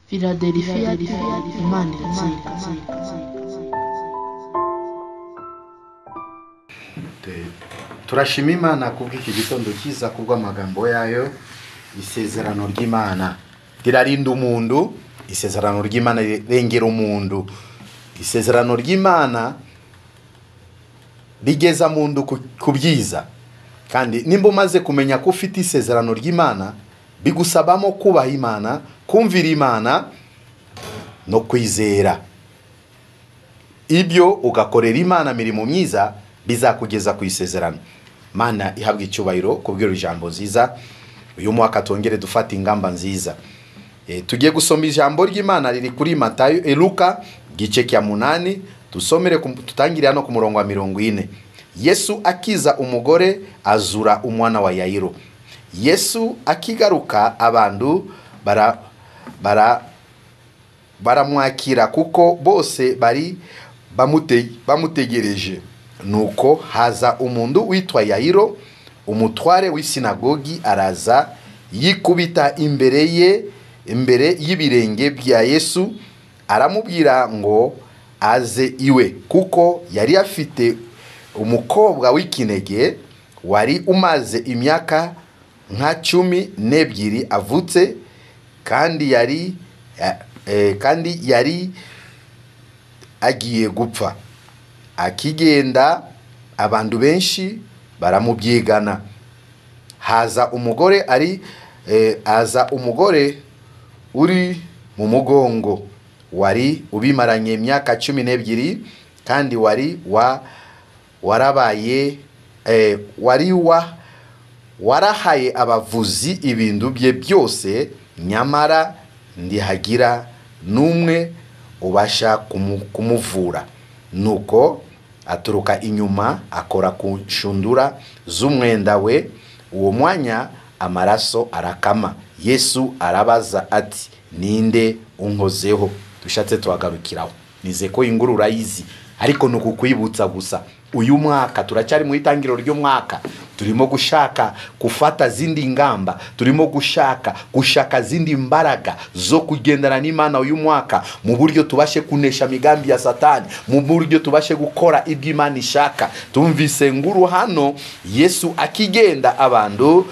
Philadelphia Imana iratsinda. Turashima Imana kubw'iki gitondo cyiza kubw'amagambo yayo. Isezerano ry'Imana rirarinda umuntu, isezerano ry'Imana rirengera umuntu, isezerano ry'Imana rigeza umuntu ku byiza. Kandi nimba umaze kumenya ko ufite isezerano ry'Imana, bigusabamo kubaha Imana, kumvira Imana no kwizera. Ibyo ugakorera Imana mirimo myiza bizakugeza ku isezerano. Mana ihabwa icyubahiro kubwira ijambo nziza. Uyu mwaka tongere dufata ingamba nziza. Tugiye gusoma ijambo ry'Imana riri kuri Matayo Luka gice cya 8, dusomere tutangirira no ku murongo wa 40. Yesu akiza umugore azura umwana wa Yayiro. Yesu akigaruka abantu baramwakira kuko bose bari bamutegereje. Nuko haza umuntu witwa Yayiro, umutware w'isinagogi, araza yikubita imbere y'ibirenge bya Yesu, aramubwira ngo aze iwe, kuko yari afite umukobwa w'ikinege wari umaze imyaka nka 12 avutse, kandi yari agiye gupfa. Akigenda abantu benshi baramubyigana. Haza umugore uri mu mugongo wari ubimaranye imyaka 12, kandi warahaye abavuzi ibintu bye byose, nyamara ndihagira n'umwe ubasha kumuvura. Nuko aturuka inyuma akora ku nshundura z'umwenda we, uwo mwanya amaraso arakama. Yesu arabaza ati, ninde unkozeho? Dushatse tuhagarukiraho. Nize ko ingurura yizi, ariko nuko kwibutsa gusa uyu mwaka turacyari mu itangiriro ry'umwaka. Turimo gushaka gufata zindi ngamba, turimo gushaka zindi mbaraga zo kugendana n'Imana uyu mwaka, mu buryo tubashe kunesha migambi ya Satani, mu buryo tubashe gukora ibyo Imana ishaka. Tumvise nguru hano Yesu akigenda abantu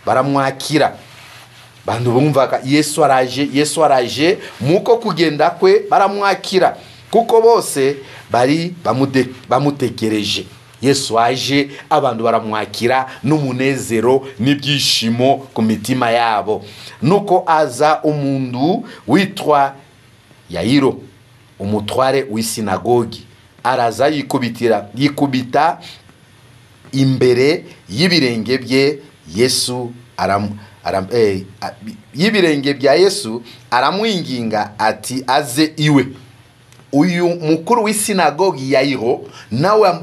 baramwakira. Bantu bumvaga Yesu araje, muko kugenda kwe baramwakira kuko bose bari bamutegereje. Yesu aje, abantu baramwakira n'umunezero n'ibyishimo ku mitima yabo. Nuko aza umuntu witwa Yayiro, umutware w'isinagogi, araza yikubita imbere y'ibirenge bye Yesu, y'ibirenge bya Yesu, aramwinginga ati aze iwe. Uyu mukuru w'isinagogi Yayiro nawe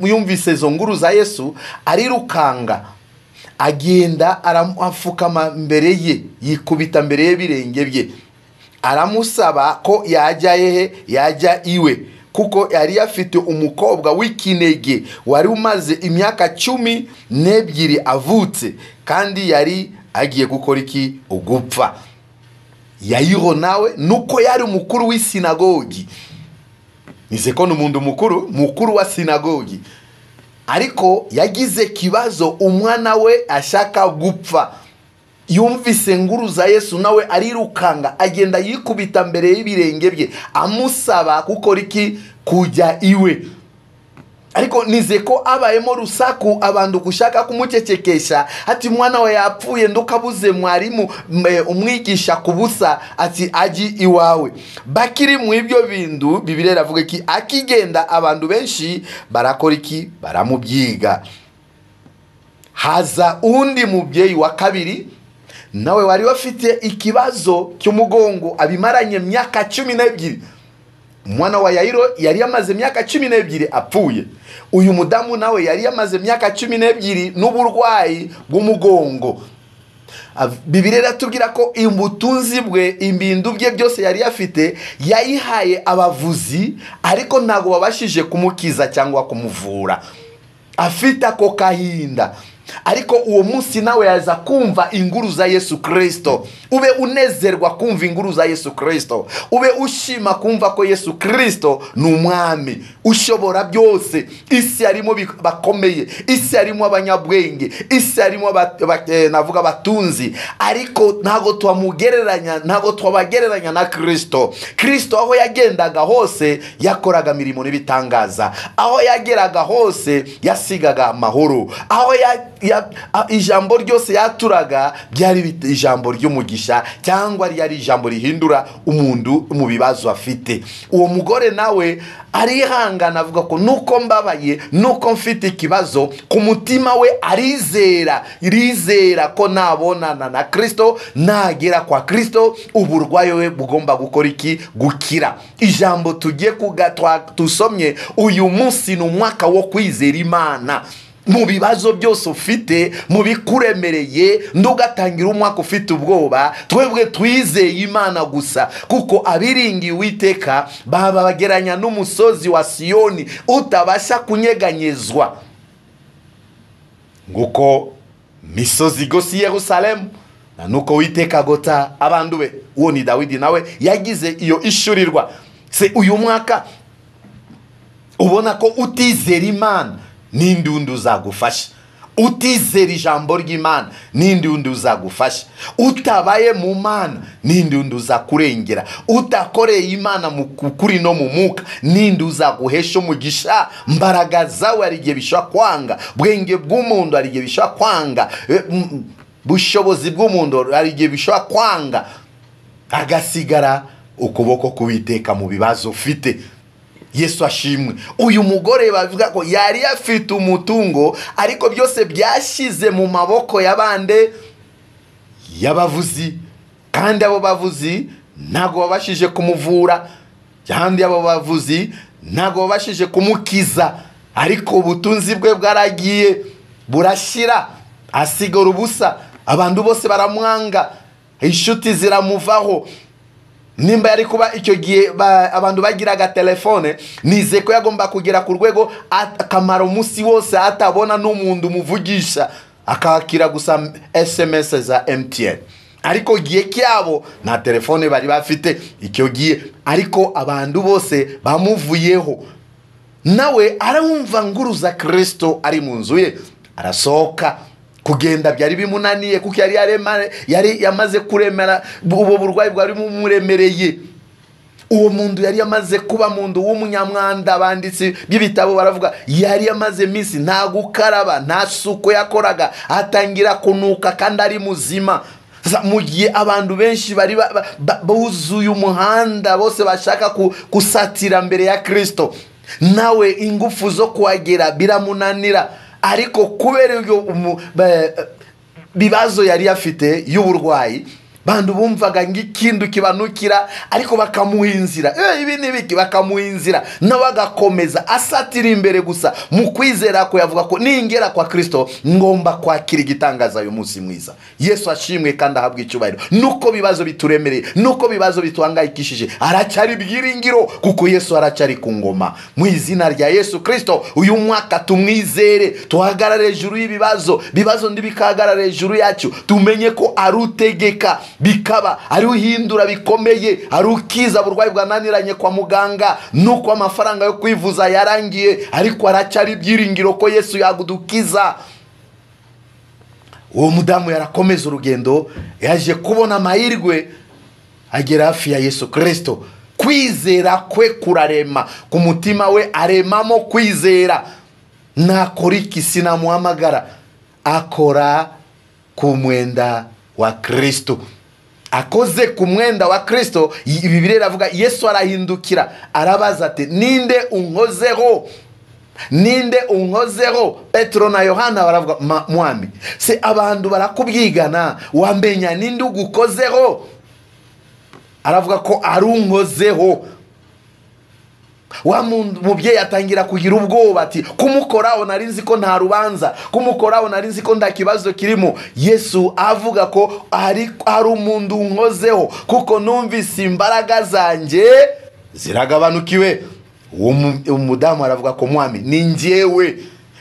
yumvise izo nguru za Yesu, arirukanga agenda aramufukama mbere ye, yikubita mbere y'ibirenge bye, aramusaba ko yajya iwe, kuko yari afite umukobwa w'ikinege wari umaze imyaka 12 avutse, kandi yari agiye gukora iki? Ugupfa. Yayiro nawe nuko yari umukuru w'isinagogi. Nize ko n'umuntu mukuru wa sinagogi, ariko yagize kibazo, umwana we ashaka gupfa. Yumvise nguru za Yesu, nawe arirukanga agenda yikubita mbere y'ibirenge bye, amusaba gukora iki? Kujya iwe. Ariko nize ko abayemo rusaku, abantu gushaka kumucecekesha, ati mwana we yapfuye, ndukabuze mwarimu umwigisha kubusa, ati aji iwawe. Bakiri mu ibyo bintu, Bibiliya iravuga ki akigenda abantu benshi barakora iki? Baramubyiga. Haza undi mubyeyi wa kabiri, nawe wari bafite ikibazo cy'umugongo, abimaranye imyaka 12. Umwana wa Yayiro yari yamaze imyaka 12 apfuye. Uyu mudamu nawe yari yamaze imyaka 12 n'uburwayi bw'umugongo. Bibiliya iratubwira ko imbutunzi bwe, imbindu bye byose yari afite, yayihaye abavuzi, ariko ntago babashije kumukiza cyangwa kumuvura. Afite ako kahinda, ariko uwo munsi nawe yaza kumva inkuru za Yesu Kristo, ube unezerwa kumva inkuru za Yesu Kristo, ube ushima kumva ko Yesu Kristo ni umwami ushobora byose. Isi harimo bakomeye, isi harimo abanyabwenge, isi harimo navuga batunzi, ariko ntago twabagereranya na Kristo. Kristo aho yagendaga hose yakoraga mirimo n'ibitangaza, aho yageraga hose yasigaga amahoro, aho ijambo ryose yaturaga byari ijambo ry'umugisha, cyangwa ryari ijambo rihindura umuntu mu bibazo afite. Uwo mugore nawe arihangana avuga ko nuko mbabaye, nuko mfite ikibazo, ku mutima we arizera ko nabonana na Kristo, nagera kwa Kristo uburwayi we bugomba gukora iki? Gukira. Ijambo tugiye tusomye uyu munsi ni umwaka wo kwizera Imana. Mu bibazo byose ufite, mu bikuremereye, ndugatangira umwaka ufite ubwoba, twebwe twizeye Imana gusa, kuko abiringiye Uwiteka baba bageranya n'umusozi wa Siyoni utabasha kunyeganyezwa. Nguko misozi gosi Yerusalemu nuko Uwiteka agota abandu be. Uwo ni Dawidi nawe yagize iyo ishurirwa. Se uyu mwaka ubona ko utizera Imana n'indi uzagufasha, utizera ijambo ry'Imana n'indi uzagufasha, utabaye mu Mana n'indi uzakurengera, utakoreye Imana mu kuri no mu muka n'indi uzaguhesha umugisha. Mbaraga zawe ari igihe bishobora kwanga, bwenge bw'umuntu ari igihe bishobora kwanga, bushobozi bw'umuntu ari igihe bishobora kwanga, agasigara ukuboko k'Uwiteka mu bibazo ufite. Yesu ashimwe. Uyu mugore bavuga ko yari afite umutungo, ariko byose byashize mu maboko y'abande y'abavuzi, kandi abo bavuzi ntago babashije kumuvura, kandi abo bavuzi ntago babashije kumukiza, ariko ubutunzi bwe bwaragiye burashira, asigara ubusa. Abantu bose baramwanga, inshuti ziramuvaho. Nimba yari kuba icyo gihe abantu bagiraga telefone, nize ko yagomba kugera ku rwego akamara umunsi wose atabona n'umuntu umuvugisha, akakira gusa SMS za MTN. Ariko gihe kyabo na telefone bari bafite icyo gihe, ariko abantu bose bamuvuyeho. Nawe arumva inkuru za Kristo ari mu nzu ye, arasohoka. Kugenda byari bimunaniye kuko yari yamaze kuremera, ubu burwayi bwari bumuremereye. Uwo muntu yari yamaze kuba muntu w'umunyamwanda. Abanditsi b'ibitabo baravuga yari yamaze iminsi nta gukaraba, nta suko yakoraga, atangira kunuka kandi ari muzima. Mu gihe abantu benshi bari buzuye umuhanda, bose bashaka kusatira mbere ya Kristo, nawe ingufu zo kuhagera biramunanira. Ariko kubera bibazo yari afite y'uburwayi, bandu bumvaga ng'ikindu kibanukira, ariko bakamuhinzira. Ibi nibiki bakamuhinzira, nawe agakomeza asatira imbere gusa mu kwizera ko yavuga ko ningera kwa Kristo ngomba kwakira igitangaza uyu munsi mwiza. Yesu ashimwe kandi ahabwe icyubahiro. Nuko bibazo bituremereye, nuko bibazo bituhangayikishije, aracyari byiringiro kuko Yesu aracyari ku ngoma. Mu izina rya Yesu Kristo uyu mwaka tumwizere, tuhagarare hejuru y'ibibazo, bibazo ndibikahagarare hejuru yacu, tumenye ko arutegeka bikaba, ari uhindura bikomeye, ari ukiza burwayi bwananiranye kwa muganga, nuko amafaranga yo kwivuza yarangiye, ariko aracyari byiringiro ko Yesu yagudukiza. Uwo mudamu yarakomeza urugendo, yaje kubona amahirwe, agera hafi ya Yesu Kristo. Kwizera kwe kurarema, ku mutima we aremamo kwizera. Nakora iki? Sinamuhamagara, akora ku mwenda wa Kristo. Akoze ku mwenda wa Kristo, Bibiliya iravuga Yesu arahindukira arabaza ati ninde unkozeho? Ninde unkozeho? Petro na Yohana baravuga mwami, se abantu barakubyigana, wambenya ninde ugukozeho? Aravuga ko arunkozeho. Wa mubyeyi atangira kugira ubwoba ati kumukoraho narinzi ko nta rubanza, kumukoraho narinzi ko nta kibazo kirimo. Yesu avuga ko ari umuntu unkozeho kuko numvise imbaraga zanjye ziragabanukiwe. Uwo mudamu aravuga ko mwami ni njyewe,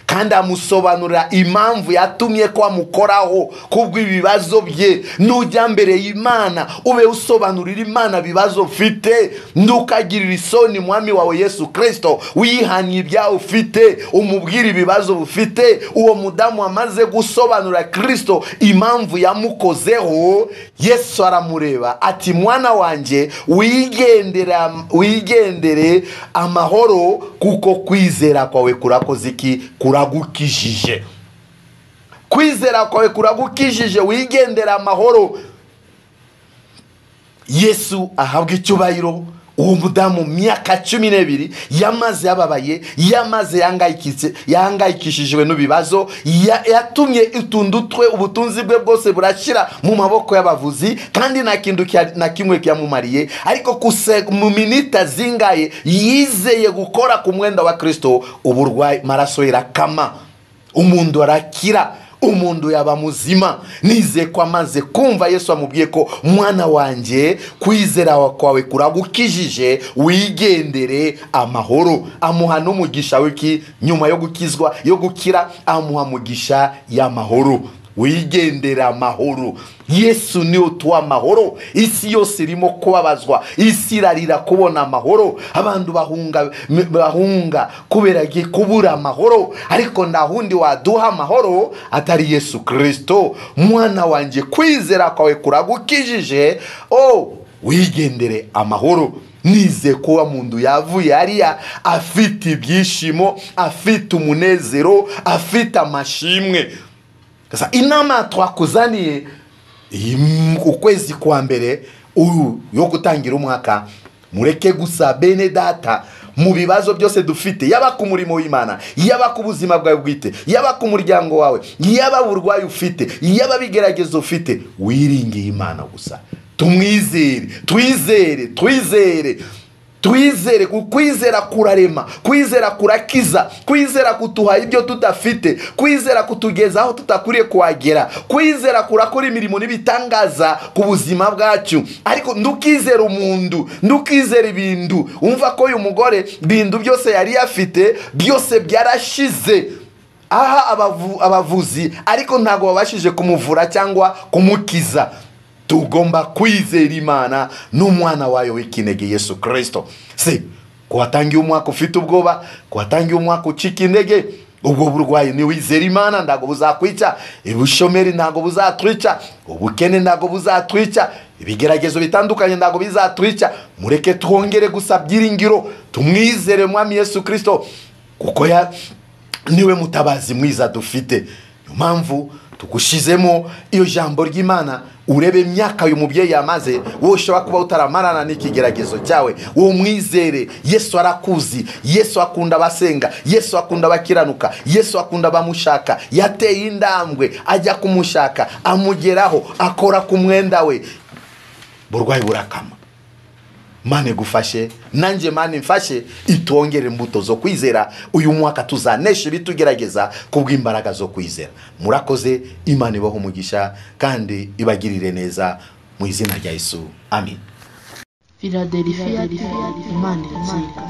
kandi amusobanurira impamvu yatumye ko amukoraho kubw'ibibazo bye. Nujya mbere y'Imana ube usobanurira Imana bibazo ufite, ndukagirira isoni mwami wawe Yesu Kristo, wihanye ibyawe ufite, umubwira ibibazo ufite. Uwo mudamu amaze gusobanura Kristo impamvu yamukozeho, Yesu aramureba ati mwana wanje wigendere amahoro, kuko kwizera kwawe kurakoze iki? Kuragukijije. Kwizera kwawe kuragukijije, wigendera amahoro. Yesu ahabwa icyubahiro. Uwo mudamu myaka 12 yamaze yababaye, yamaze yangayikishijwe n'ubibazo, yatumye itundutwe ubutunzi bwe bwose burashira mu maboko y'abavuzi, kandi nta kintu na kimwe cyamumariye. Ariko mu minita zingaye yizeye gukora ku mwenda wa Kristo, uburwayi maraso irakama, umuntu arakira, umuntu yaba muzima. Nize ko amaze kumva Yesu amubwiye ko mwana wanje kwizera kwawe kuragukijije, wigendere amahoro. Amuha n'umugisha wiki nyuma yo gukizwa, yo gukira, amuha mugisha y'amahoro. Wigendera amahoro. Yesu ni utuwa amahoro. Isi yose irimo kubabazwa, isi irarira kubona amahoro, abantu bahunga kubera kubura amahoro. Ariko ndahundi waduha amahoro atari Yesu Kristo. Mwana wanje kwizera kwawe kuragukijije, wigendere amahoro. Nize kuba mundu yavuye hariya afite ibyishimo, afite umunezero, afite amashimwe. Kasa inama twakuzaniye ukwezi kwa mbere yo gutangira umwaka, mureke gusa bene data mu bibazo byose dufite, yaba ku murimo w'Imana, yaba ku buzima bwawe bwite, yaba ku muryango wawe, yaba burwayi ufite, yaba bigeragezo ufite, wiringiye Imana gusa. Tumwizere, twizere. Kwizera kurarema, kwizera kurakiza, kwizera kutuha ibyo tudafite, kwizera kutugeza aho tutakuriye kuhagera, kwizera kurakora imirimo n'ibitangaza ku buzima bwacu. Ariko ndukizera umuntu, ndukizera ibintu. Umva ko uyu mugore bintu byose yari afite byose byarashize, aha abavuzi, ariko ntago babashije kumuvura cyangwa kumukiza. Tugomba kwizera Imana n'umwana wayo w'ikinege Yesu Kristo. Kuwatangiye umwaka ufite ubwoba, kuwatangiye umwaka ucika intege, ubwo burwayi ni wizera Imana ndago buzakwica, ubushomeri ndago buzatwica, ubukene ndago buzatwica, ibigeragezo bitandukanye ndago bizatwica. Mureke twongere gusa byiringiro, tumwizere mwami Yesu Kristo, kuko niwe mutabazi mwiza dufite. Mpamvu tugushizemo iyo jambo ry'Imana, urebe imyaka uyu mubyeyi yamaze, wowe ushobora kuba utaramarana n'ikigeragezo cyawe. Wowe mwizere, Yesu arakuzi, Yesu akunda abasenga, Yesu akunda abakiranuka, Yesu akunda abamushaka. Yateye indambwe ajya kumushaka, amugeraho, akora ku mwenda we, burwayi burakama. Mane gufashe, nanjye mane mfashe, itwongere imbuto zo kwizera. Uyu mwaka tuzanesha bitugerageza kubw'imbaraga zo kwizera. Murakoze, Imana ibaho umugisha kandi ibagirire neza mu izina rya Yesu. Amen. Philadelphia, Imana irakira.